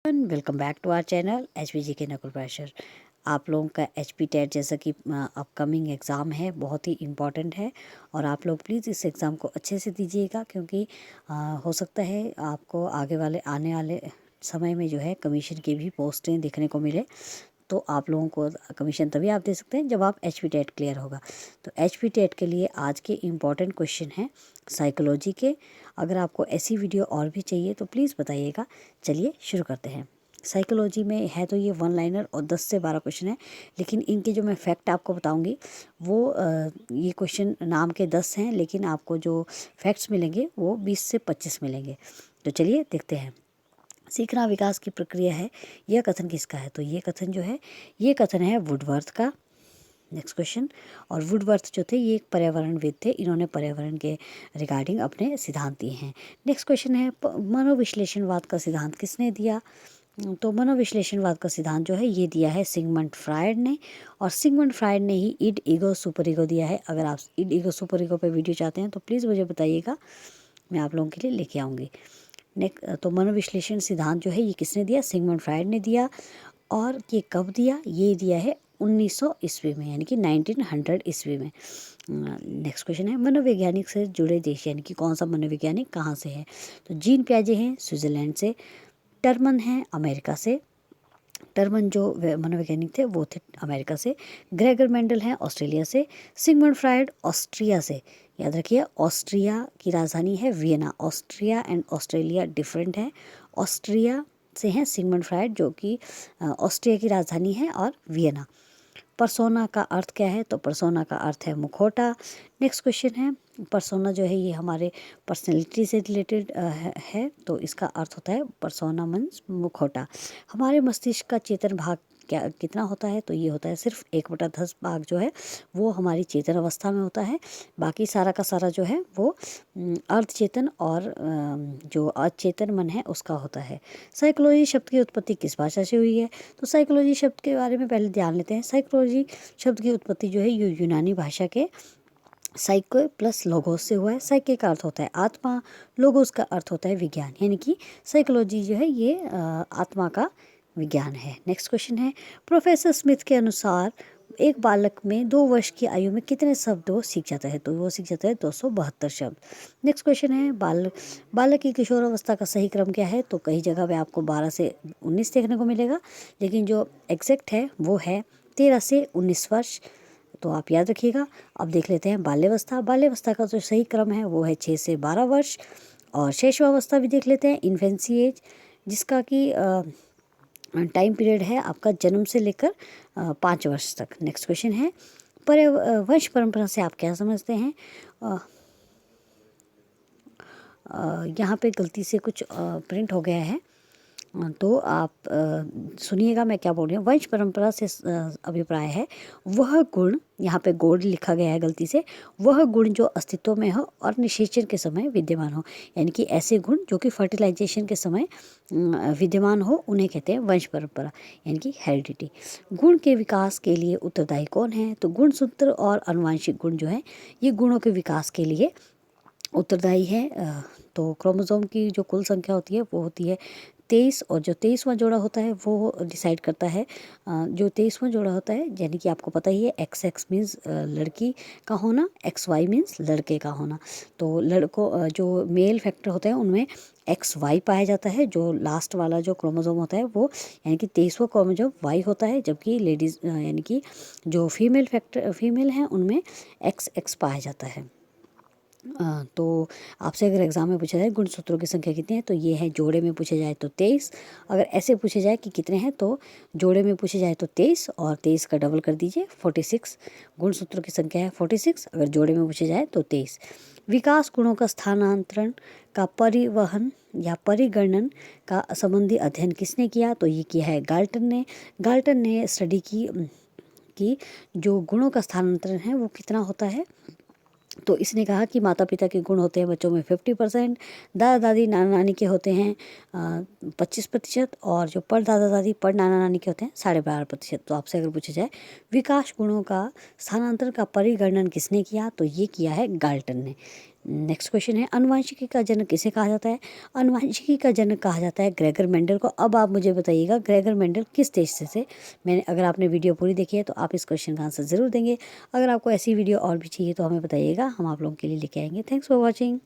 Welcome back to our channel HPG के Nakul pressure. आप लोगों का HP टेट जैसा कि अपकमिंग एग्ज़ाम है, बहुत ही इम्पॉर्टेंट है और आप लोग प्लीज़ इस एग्ज़ाम को अच्छे से दीजिएगा क्योंकि हो सकता है आपको आने वाले समय में जो है कमीशन की भी पोस्टें देखने को मिले। तो आप लोगों को कमीशन तभी आप दे सकते हैं जब आप HP टेट क्लियर होगा। तो HP टेट के लिए आज के इम्पॉर्टेंट क्वेश्चन हैं साइकोलॉजी के। अगर आपको ऐसी वीडियो और भी चाहिए तो प्लीज़ बताइएगा। चलिए शुरू करते हैं। साइकोलॉजी में है तो ये वन लाइनर और 10 से 12 क्वेश्चन है, लेकिन इनके जो मैं फैक्ट आपको बताऊंगी वो ये क्वेश्चन नाम के 10 हैं, लेकिन आपको जो फैक्ट्स मिलेंगे वो 20 से 25 मिलेंगे। तो चलिए देखते हैं। सीखना विकास की प्रक्रिया है, यह कथन किसका है? तो ये कथन जो है ये कथन है वुडवर्थ का। Next question. और वुडवर्थ जो थे ये एक पर्यावरणविद थे, इन्होंने पर्यावरण के रिगार्डिंग अपने सिद्धांत दिए हैं। नेक्स्ट क्वेश्चन है मनोविश्लेषणवाद का सिद्धांत किसने दिया? तो मनोविश्लेषणवाद का सिद्धांत जो है ये दिया है सिगमंड फ्रायड ने, और सिगमंड फ्रायड ने ही इड ईगो सुपर ईगो दिया है। अगर आप इड ईगो सुपर ईगो पे वीडियो चाहते हैं तो प्लीज़ मुझे बताइएगा, मैं आप लोगों के लिए लेके आऊँगी। तो मनोविश्लेषण सिद्धांत जो है ये किसने दिया? सिगमंड फ्रायड ने दिया। और ये कब दिया? ये दिया है 1900 ईस्वी में, यानी कि 1900 ईस्वी में। नेक्स्ट क्वेश्चन है मनोवैज्ञानिक से जुड़े देश, यानी कि कौन सा मनोवैज्ञानिक कहाँ से है? तो जीन पियाजे हैं स्विट्ज़रलैंड से, टर्मन हैं अमेरिका से, टर्मन जो मनोवैज्ञानिक थे वो थे अमेरिका से, ग्रेगर मेंडल हैं ऑस्ट्रेलिया से, सिगमंड फ्रायड ऑस्ट्रिया से। याद रखिए ऑस्ट्रिया की राजधानी है Vienna. Austria and Australia different है। ऑस्ट्रिया से हैं सिगमंड फ्रायड जो कि ऑस्ट्रिया की राजधानी है, और वियना। पर्सोना का अर्थ क्या है? तो पर्सोना का अर्थ है मुखौटा। नेक्स्ट क्वेश्चन है पर्सोना जो है ये हमारे पर्सनैलिटी से रिलेटेड है, तो इसका अर्थ होता है पर्सोना मीन्स मुखौटा। हमारे मस्तिष्क का चेतन भाग क्या कितना होता है? तो ये होता है सिर्फ 1/10 भाग जो है वो हमारी चेतन अवस्था में होता है। बाकी सारा का सारा जो है वो अर्धचेतन और जो अचेतन मन है उसका होता है। साइकोलॉजी शब्द की उत्पत्ति किस भाषा से हुई है? तो साइकोलॉजी शब्द के बारे में पहले ध्यान लेते हैं। साइकोलॉजी शब्द की उत्पत्ति जो है ये यूनानी भाषा के साइको प्लस लोगोस से हुआ है। साइके का अर्थ होता है आत्मा, लोगोस का अर्थ होता है विज्ञान, यानी कि साइकोलॉजी जो है ये आत्मा का विज्ञान है। नेक्स्ट क्वेश्चन है प्रोफेसर स्मिथ के अनुसार एक बालक में 2 वर्ष की आयु में कितने शब्द वो सीख जाता है? तो वो सीख जाता है 272 शब्द। नेक्स्ट क्वेश्चन है बालक की किशोरावस्था का सही क्रम क्या है? तो कई जगह पे आपको 12 से 19 देखने को मिलेगा, लेकिन जो एग्जैक्ट है वो है 13 से 19 वर्ष। तो आप याद रखिएगा। अब देख लेते हैं बाल्यावस्था। बाल्यावस्था का जो सही क्रम है वो है 6 से 12 वर्ष। और शैशवावस्था भी देख लेते हैं, इन्फेंसी एज, जिसका कि टाइम पीरियड है आपका जन्म से लेकर 5 वर्ष तक। नेक्स्ट क्वेश्चन है वंश परंपरा से आप क्या समझते हैं? यहाँ पे गलती से कुछ प्रिंट हो गया है, तो आप सुनिएगा मैं क्या बोल रही हूँ। वंश परंपरा से अभिप्राय है वह गुण, यहाँ पे गोड लिखा गया है गलती से, वह गुण जो अस्तित्व में हो और निषेचन के समय विद्यमान हो, यानी कि ऐसे गुण जो कि फर्टिलाइजेशन के समय विद्यमान हो उन्हें कहते हैं वंश परंपरा, यानी कि हेरिडिटी। गुण के विकास के लिए उत्तरदायी कौन है? तो गुणसूत्र और आनुवांशिक गुण जो है ये गुणों के विकास के लिए उत्तरदायी है। तो क्रोमोसोम की जो कुल संख्या होती है वो होती है 23, और जो 23वां जोड़ा होता है वो डिसाइड करता है जो 23वां जोड़ा होता है, यानी कि आपको पता ही है XX मीन्स लड़की का होना, XY मीन्स लड़के का होना। तो लड़कों जो मेल फैक्टर होते हैं उनमें XY पाया जाता है। जो लास्ट वाला जो क्रोमोसोम होता है वो यानी कि 23वां क्रोमोसोम Y होता है, जबकि लेडीज़ यानी कि जो फीमेल हैं उनमें XX पाया जाता है। तो आपसे अगर एग्ज़ाम में पूछा जाए गुणसूत्रों की संख्या कितनी है, तो ये है जोड़े में पूछे जाए तो 23। अगर ऐसे पूछे जाए कि कितने हैं, तो जोड़े में पूछे जाए तो 23 और 23 का डबल कर दीजिए 46। गुणसूत्रों की संख्या है 46, अगर जोड़े में पूछे जाए तो 23। विकास गुणों का स्थानांतरण का परिवहन या परिगणन का संबंधी अध्ययन किसने किया? तो ये किया है गाल्टन ने स्टडी की कि जो गुणों का स्थानांतरण है वो कितना होता है। तो इसने कहा कि माता पिता के गुण होते हैं बच्चों में 50%, दादा दादी नाना नानी के होते हैं 25%, और जो पर दादा दादी पर नाना नानी के होते हैं 12.5%। तो आपसे अगर पूछा जाए विकास गुणों का स्थानांतरण का परिगणन किसने किया, तो ये किया है गाल्टन ने। नेक्स्ट क्वेश्चन है, अनुवांशिकी का जनक किसे कहा जाता है? अनुवांशिकी का जनक कहा जाता है ग्रेगर मेंडल को। अब आप मुझे बताइएगा ग्रेगर मेंडल किस देश से थे? मैंने अगर आपने वीडियो पूरी देखी है तो आप इस क्वेश्चन का आंसर ज़रूर देंगे। अगर आपको ऐसी वीडियो और भी चाहिए तो हमें बताइएगा, हम आप लोगों के लिए लेके आएंगे। Thanks for watching.